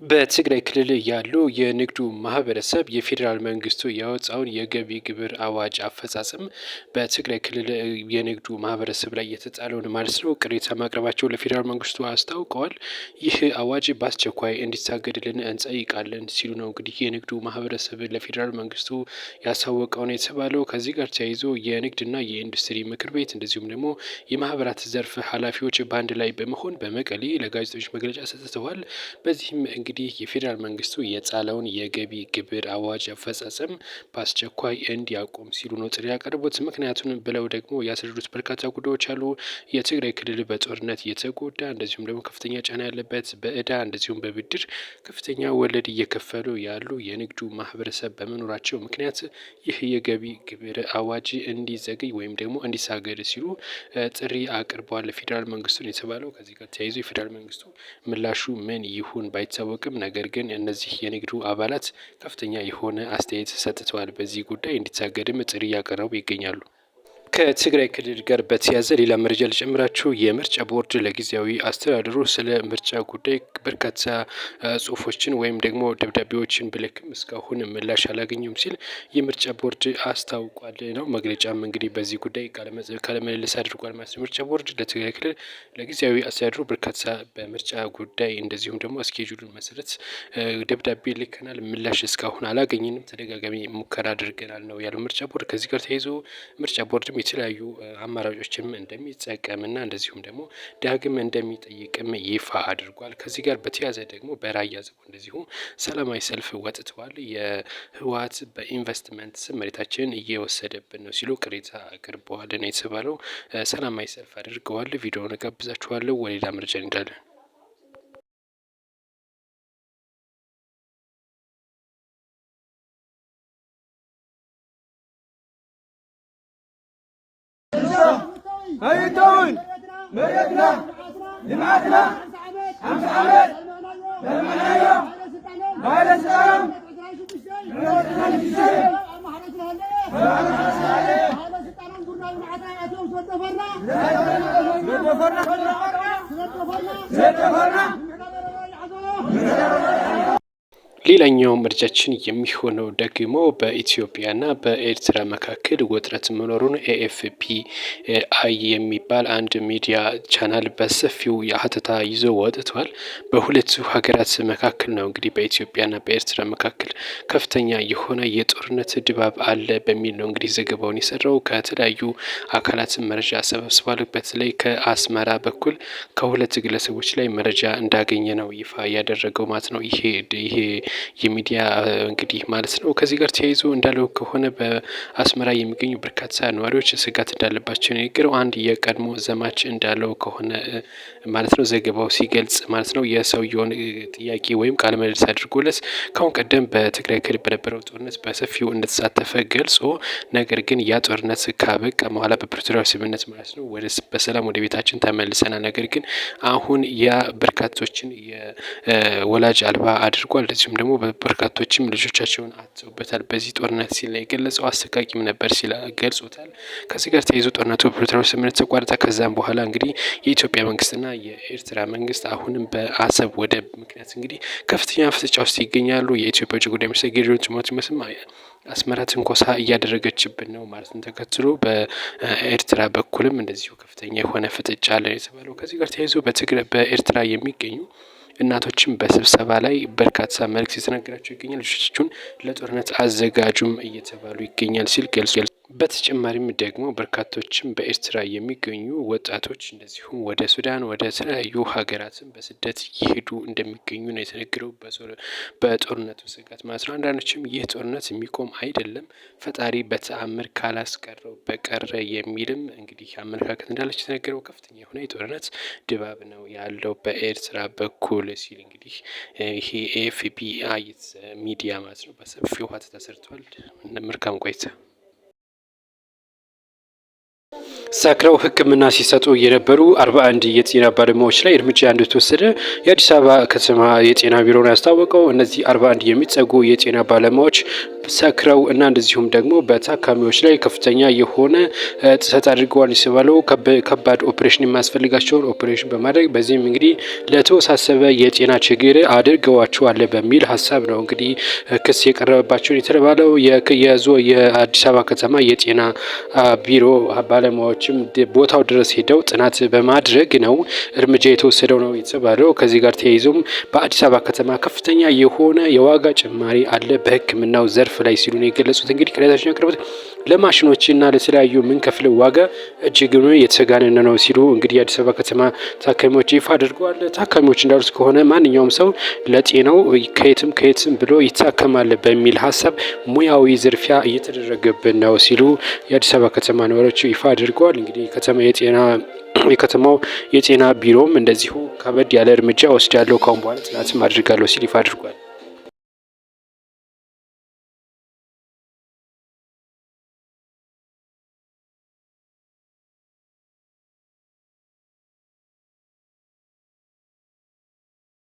በትግራይ ክልል ያሉ የንግዱ ማህበረሰብ የፌዴራል መንግስቱ ያወጣውን የገቢ ግብር አዋጅ አፈጻጸም በትግራይ ክልል የንግዱ ማህበረሰብ ላይ የተጣለውን ማለት ነው ቅሬታ ማቅረባቸው ለፌዴራል መንግስቱ አስታውቀዋል። ይህ አዋጅ በአስቸኳይ እንዲታገድልን እንጠይቃለን ሲሉ ነው እንግዲህ የንግዱ ማህበረሰብ ለፌዴራል መንግስቱ ያሳወቀው ነው የተባለው። ከዚህ ጋር ተያይዞ የንግድና የኢንዱስትሪ ምክር ቤት እንደዚሁም ደግሞ የማህበራት ዘርፍ ኃላፊዎች በአንድ ላይ በመሆን በመቀሌ ለጋዜጠኞች መግለጫ ሰጥተዋል። በዚህም እንግዲህ የፌዴራል መንግስቱ የጣለውን የገቢ ግብር አዋጅ አፈጻጸም በአስቸኳይ እንዲያቆም ሲሉ ነው ጥሪ ያቀረቡት። ምክንያቱን ብለው ደግሞ ያስረዱት በርካታ ጉዳዮች አሉ። የትግራይ ክልል በጦርነት የተጎዳ እንደዚሁም ደግሞ ከፍተኛ ጫና ያለበት በእዳ እንደዚሁም በብድር ከፍተኛ ወለድ እየከፈሉ ያሉ የንግዱ ማህበረሰብ በመኖራቸው ምክንያት ይህ የገቢ ግብር አዋጅ እንዲዘገይ ወይም ደግሞ እንዲሳገድ ሲሉ ጥሪ አቅርበዋል ለፌዴራል መንግስቱን የተባለው። ከዚህ ጋር ተያይዞ የፌዴራል መንግስቱ ምላሹ ምን ይሁን ባይታወቅም ነገር ግን እነዚህ የንግዱ አባላት ከፍተኛ የሆነ አስተያየት ሰጥተዋል። በዚህ ጉዳይ እንዲታገድም ጥሪ እያቀረቡ ይገኛሉ። ከትግራይ ክልል ጋር በተያያዘ ሌላ መረጃ ልጨምራችሁ። የምርጫ ቦርድ ለጊዜያዊ አስተዳደሩ ስለ ምርጫ ጉዳይ በርካታ ጽሁፎችን ወይም ደግሞ ደብዳቤዎችን ብልክም እስካሁን ምላሽ አላገኘም ሲል የምርጫ ቦርድ አስታውቋል ነው። መግለጫም እንግዲህ በዚህ ጉዳይ ቃለምልልስ አድርጓል ማለት ነው። ምርጫ ቦርድ ለትግራይ ክልል ለጊዜያዊ አስተዳደሩ በርካታ በምርጫ ጉዳይ እንደዚሁም ደግሞ እስኬጁሉን መሰረት ደብዳቤ ልከናል፣ ምላሽ እስካሁን አላገኘንም፣ ተደጋጋሚ ሙከራ አድርገናል ነው ያለው ምርጫ ቦርድ። ከዚህ ጋር ተያይዞ ምርጫ ቦርድም የተለያዩ አማራጮችም እንደሚጠቀምና እንደዚሁም ደግሞ ዳግም እንደሚጠይቅም ይፋ አድርጓል። ከዚህ ጋር በተያያዘ ደግሞ በራያ ዘቦ እንደዚሁ ሰላማዊ ሰልፍ ወጥተዋል። የህወሓት በኢንቨስትመንት ስም መሬታችንን እየወሰደብን ነው ሲሉ ቅሬታ አቅርበዋል ነው የተባለው። ሰላማዊ ሰልፍ አድርገዋል። ቪዲዮውን ጋብዛችኋለሁ። ወደ ሌላ መረጃ እንሄዳለን። هيتون مريتنا جماعتنا 5 عمل بالمنايا هذا السلام ሌላኛው ምርጫችን የሚሆነው ደግሞ በኢትዮጵያና በኤርትራ መካከል ውጥረት መኖሩን ኤኤፍፒ አይ የሚባል አንድ ሚዲያ ቻናል በሰፊው የሀተታ ይዞ ወጥቷል። በሁለቱ ሀገራት መካከል ነው እንግዲህ በኢትዮጵያና በኤርትራ መካከል ከፍተኛ የሆነ የጦርነት ድባብ አለ በሚል ነው እንግዲህ ዘገባውን የሰራው። ከተለያዩ አካላት መረጃ ሰበስቧል። በተለይ ከአስመራ በኩል ከሁለት ግለሰቦች ላይ መረጃ እንዳገኘ ነው ይፋ ያደረገው ማለት ነው። ይሄ የሚዲያ እንግዲህ ማለት ነው። ከዚህ ጋር ተያይዞ እንዳለው ከሆነ በአስመራ የሚገኙ በርካታ ነዋሪዎች ስጋት እንዳለባቸው ነው የነገረው። አንድ የቀድሞ ዘማች እንዳለው ከሆነ ማለት ነው ዘገባው ሲገልጽ ማለት ነው የሰውየውን ጥያቄ ወይም ቃለ ምልልስ አድርጎለት ካሁን ቀደም በትግራይ ክልል በነበረው ጦርነት በሰፊው እንደተሳተፈ ገልጾ ነገር ግን ያ ጦርነት ካበቃ በኋላ በፕሪቶሪያው ስምምነት ማለት ነው በሰላም ወደ ቤታችን ተመልሰናል። ነገር ግን አሁን ያ በርካቶችን የወላጅ አልባ አድርጓል። እንደዚሁም ደግሞ በርካቶችም ልጆቻቸውን አጥተውበታል በዚህ ጦርነት ሲል ነው የገለጸው። አሰቃቂም ነበር ሲል ገልጾታል። ከዚህ ጋር ተያይዞ ጦርነቱ በፕሪቶሪያው ስምምነት ተቋረጠ። ከዛም በኋላ እንግዲህ የኢትዮጵያ መንግስትና የኤርትራ መንግስት አሁንም በአሰብ ወደብ ምክንያት እንግዲህ ከፍተኛ ፍጥጫ ውስጥ ይገኛሉ። የኢትዮጵያ ውጭ ጉዳይ ሚኒስትር ጌዲዮን ጢሞቴዎስም አስመራ ትንኮሳ እያደረገችብን ነው ማለትን ተከትሎ በኤርትራ በኩልም እንደዚሁ ከፍተኛ የሆነ ፍጥጫ አለ የተባለው። ከዚህ ጋር ተያይዞ በኤርትራ የሚገኙ እናቶችም በስብሰባ ላይ በርካታ መልእክት የተነገራቸው ይገኛል። ልጆቻችሁን ለጦርነት አዘጋጁም እየተባሉ ይገኛል ሲል ገልጿል። በተጨማሪም ደግሞ በርካቶችም በኤርትራ የሚገኙ ወጣቶች እንደዚሁም ወደ ሱዳን ወደ ተለያዩ ሀገራትም በስደት እየሄዱ እንደሚገኙ ነው የተነገረው በጦርነቱ ስጋት ማለት ነው። አንዳንዶችም ይህ ጦርነት የሚቆም አይደለም ፈጣሪ በተአምር ካላስቀረው በቀረ የሚልም እንግዲህ አመለካከት እንዳለች የተነገረው። ከፍተኛ የሆነ የጦርነት ድባብ ነው ያለው በኤርትራ በኩል ሲል እንግዲህ ይሄ ኤኤፍፒ አይት ሚዲያ ማለት ነው በሰፊው ውሀት ተሰርቷል። መልካም ቆይታ። ሰክረው ሕክምና ሲሰጡ የነበሩ 41 የጤና ባለሙያዎች ላይ እርምጃ እንደተወሰደ የአዲስ አበባ ከተማ የጤና ቢሮ ነው ያስታወቀው። እነዚህ 41 የሚጠጉ የጤና ባለሙያዎች ሰክረው እና እንደዚሁም ደግሞ በታካሚዎች ላይ ከፍተኛ የሆነ ጥሰት አድርገዋል የተባለው ከባድ ኦፕሬሽን የሚያስፈልጋቸውን ኦፕሬሽን በማድረግ በዚህም እንግዲህ ለተወሳሰበ የጤና ችግር አድርገዋቸዋል በሚል ሀሳብ ነው እንግዲህ ክስ የቀረበባቸውን የተባለው። የአዲስ አበባ ከተማ የጤና ቢሮ ባለሙያዎችም ቦታው ድረስ ሄደው ጥናት በማድረግ ነው እርምጃ የተወሰደው ነው የተባለው። ከዚህ ጋር ተያይዞም በአዲስ አበባ ከተማ ከፍተኛ የሆነ የዋጋ ጭማሪ አለ በሕክምናው ዘርፍ ላይ ሲሉ ነው የገለጹት። እንግዲህ ቅሬታቸውን ያቀረቡት ለማሽኖችና ለተለያዩ የምንከፍለው ዋጋ እጅግ የተጋነነ ነው ሲሉ እንግዲህ የአዲስ አበባ ከተማ ታካሚዎች ይፋ አድርገዋል። ታካሚዎች እንዳሉት ከሆነ ማንኛውም ሰው ለጤናው ከየትም ብሎ ይታከማል በሚል ሀሳብ ሙያዊ ዝርፊያ እየተደረገብን ነው ሲሉ የአዲስ አበባ ከተማ ነዋሪዎች ይፋ አድርገዋል። እንግዲህ የከተማው የጤና ቢሮም እንደዚሁ ከበድ ያለ እርምጃ ወስዳለሁ ካሁን በኋላ ጥናትም አድርጋለሁ ሲል ይፋ አድርጓል።